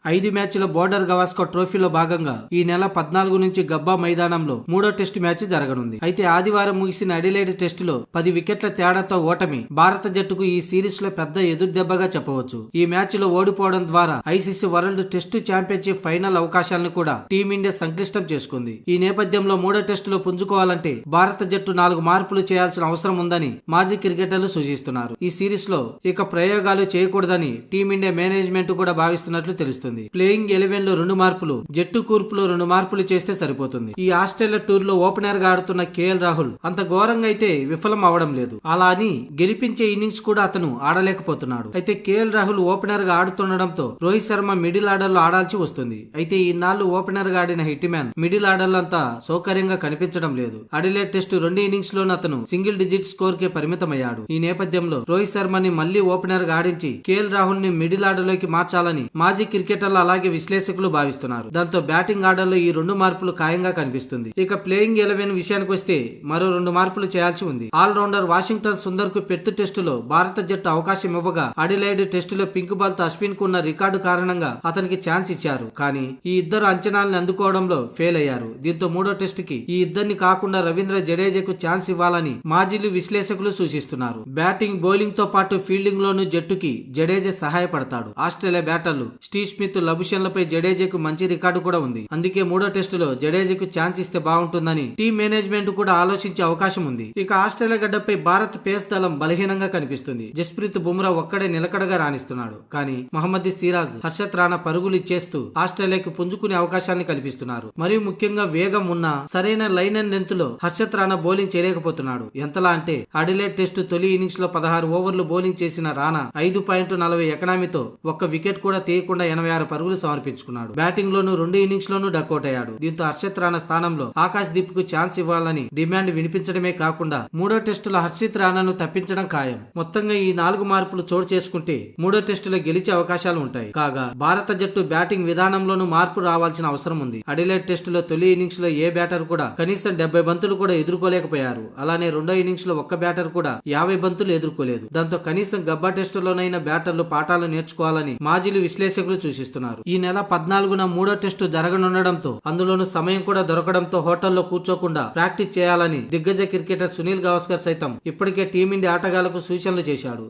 5 మ్యాచ్ల బోర్డర్ గవాస్కర్ ట్రోఫీలో భాగంగా ఈ నెల 14 నుంచి గబ్బా మైదానంలో మూడో టెస్టు మ్యాచ్ జరగనుంది. అయితే ఆదివారం ముగిసిన అడిలైడ్ టెస్టులో 10 వికెట్ల తేడాతో ఓటమి భారత జట్టుకు ఈ సిరీస్ లో పెద్ద ఎదురుదెబ్బగా చెప్పవచ్చు. ఈ మ్యాచ్ లో ఓడిపోవడం ద్వారా ICC world test championship final అవకాశాలను కూడా టీమిండియా సంక్లిష్టం చేసుకుంది. ఈ నేపథ్యంలో మూడో టెస్టులో పుంజుకోవాలంటే భారత జట్టు 4 మార్పులు చేయాల్సిన అవసరం ఉందని మాజీ క్రికెటర్లు సూచిస్తున్నారు. ఈ సిరీస్ లో ఇక ప్రయోగాలు చేయకూడదని టీమిండియా మేనేజ్మెంట్ కూడా భావిస్తున్నట్లు తెలుస్తుంది. ప్లేయింగ్ 11 లో 2 మార్పులు, జట్టు కూర్పులో 2 మార్పులు చేస్తే సరిపోతుంది. ఈ ఆస్ట్రేలియా టూర్ లో ఓపెనర్ గా ఆడుతున్న కేఎల్ రాహుల్ అంత ఘోరంగా అయితే విఫలం అవడం లేదు. అలా అని గెలిపించే ఇన్నింగ్స్ కూడా అతను ఆడలేకపోతున్నాడు. అయితే కేఎల్ రాహుల్ ఓపెనర్ గా ఆడుతుండడంతో రోహిత్ శర్మ మిడిల్ ఆర్డర్ లో ఆడాల్సి వస్తుంది. అయితే ఈనాళ్లు ఓపెనర్ గా ఆడిన హిట్ మ్యాన్ మిడిల్ ఆర్డర్ లో అంతా సౌకర్యంగా కనిపించడం లేదు. అడిలేడ్ టెస్ట్ 2 ఇన్నింగ్స్ లోనూ అతను సింగిల్ డిజిట్ స్కోర్ కే పరిమితమయ్యాడు. ఈ నేపథ్యంలో రోహిత్ శర్మని మళ్లీ ఓపెనర్ గా ఆడించి కేఎల్ రాహుల్ ని మిడిల్ ఆర్డర్ లోకి మార్చాలని మాజీ క్రికెటర్లు అలాగే విశ్లేషకులు భావిస్తున్నారు. దాంతో బ్యాటింగ్ ఆర్డర్ లో ఈ 2 మార్పులు ఖాయంగా కనిపిస్తుంది. ఇక ప్లేయింగ్ 11 విషయానికి వస్తే మరో 2 మార్పులు చేయాల్సి ఉంది. ఆల్ రౌండర్ వాషింగ్టన్ సుందర్ కు పెర్త్ టెస్టులో భారత జట్టు అవకాశం ఇవ్వగా అడిలైడ్ టెస్టులో పింక్ బాల్ తో అశ్విన్ కు ఉన్న రికార్డు కారణంగా అతనికి ఛాన్స్ ఇచ్చారు. కానీ ఈ ఇద్దరు అంచనాలను అందుకోవడంలో ఫెయిల్ అయ్యారు. దీంతో మూడో టెస్టుకి ఈ ఇద్దరిని కాకుండా రవీంద్ర జడేజాకు ఛాన్స్ ఇవ్వాలని మాజీలు విశ్లేషకులు సూచిస్తున్నారు. బ్యాటింగ్, బౌలింగ్ తో పాటు ఫీల్డింగ్ లోనూ జట్టుకి జడేజా సహాయపడతాడు. ఆస్ట్రేలియా బ్యాటర్లు స్టీవ్ స్మిత్, లబుషన్లపై జడేజాకు మంచి రికార్డు కూడా ఉంది. అందుకే మూడో టెస్టులో జడేజాకు ఛాన్స్ ఇస్తే బాగుంటుందని టీం మేనేజ్మెంట్ కూడా ఆలోచించే అవకాశం ఉంది. ఇక ఆస్ట్రేలియా గడ్డపై భారత్ పేస్ దళం బలహీనంగా కనిపిస్తుంది. జస్ప్రీత్ బుమ్రా ఒక్కడే నిలకడగా రాణిస్తున్నాడు. కానీ మహమ్మద్ సిరాజ్, హర్షత్ రాణా పరుగులు ఇచ్చేస్తూ ఆస్ట్రేలియాకు పుంజుకునే అవకాశాన్ని కల్పిస్తున్నారు. మరియు ముఖ్యంగా వేగం ఉన్న సరైన లైన్ అండ్ లెంత్ లో హర్షత్ రాణా బౌలింగ్ చేయలేకపోతున్నాడు. ఎంతలా అంటే అడిలేడ్ టెస్టు తొలి ఇన్నింగ్స్ లో 16 ఓవర్లు బౌలింగ్ చేసిన రాణా 5.40 ఎకనామీతో ఒక్క వికెట్ కూడా తీయకుండా 86 పరుగులు సమర్పించుకున్నాడు. బ్యాటింగ్ లోనూ 2 ఇన్నింగ్స్ లోనూ డకౌట్ అయ్యాడు. దీంతో హర్షత్ రాణా స్థానంలో ఆకాశ్ దీప్ కు ఛాన్స్ ఇవ్వాలని డిమాండ్ వినిపించడమే కాకుండా మూడో టెస్టులో హర్షిత్ రాణాను తప్పించడం ఖాయం. మొత్తంగా ఈ 4 మార్పులు చోటు చేసుకుంటే మూడో టెస్టులో గెలిచే అవకాశాలు ఉంటాయి. కాగా భారత జట్టు బ్యాటింగ్ విధానంలోనూ మార్పు రావాల్సిన అవసరం ఉంది. అడిలేడ్ టెస్టులో తొలి ఇన్నింగ్స్ లో ఏ బ్యాటర్ కూడా కనీసం 70 బంతులు కూడా ఎదుర్కోలేకపోయారు. అలానే రెండో ఇన్నింగ్స్ లో ఒక్క బ్యాటర్ కూడా 50 బంతులు ఎదుర్కోలేదు. దాంతో కనీసం గబ్బా టెస్టులోనైనా బ్యాటర్లు పాఠాలు నేర్చుకోవాలని మాజీలు విశ్లేషకులు సూచిస్తున్నారు. ఈ నెల 14న మూడో టెస్టు జరగనుండడంతో అందులోనూ సమయం కూడా దొరకడంతో హోటల్లో కూర్చోకుండా ప్రాక్టీస్ చేయాలని దిగ్గజ క్రికెటర్ సునీల్ గవాస్కర్ సైతం ఇప్పటికే టీమిండియా ఆటగాళ్లకు సూచనలు చేశాడు.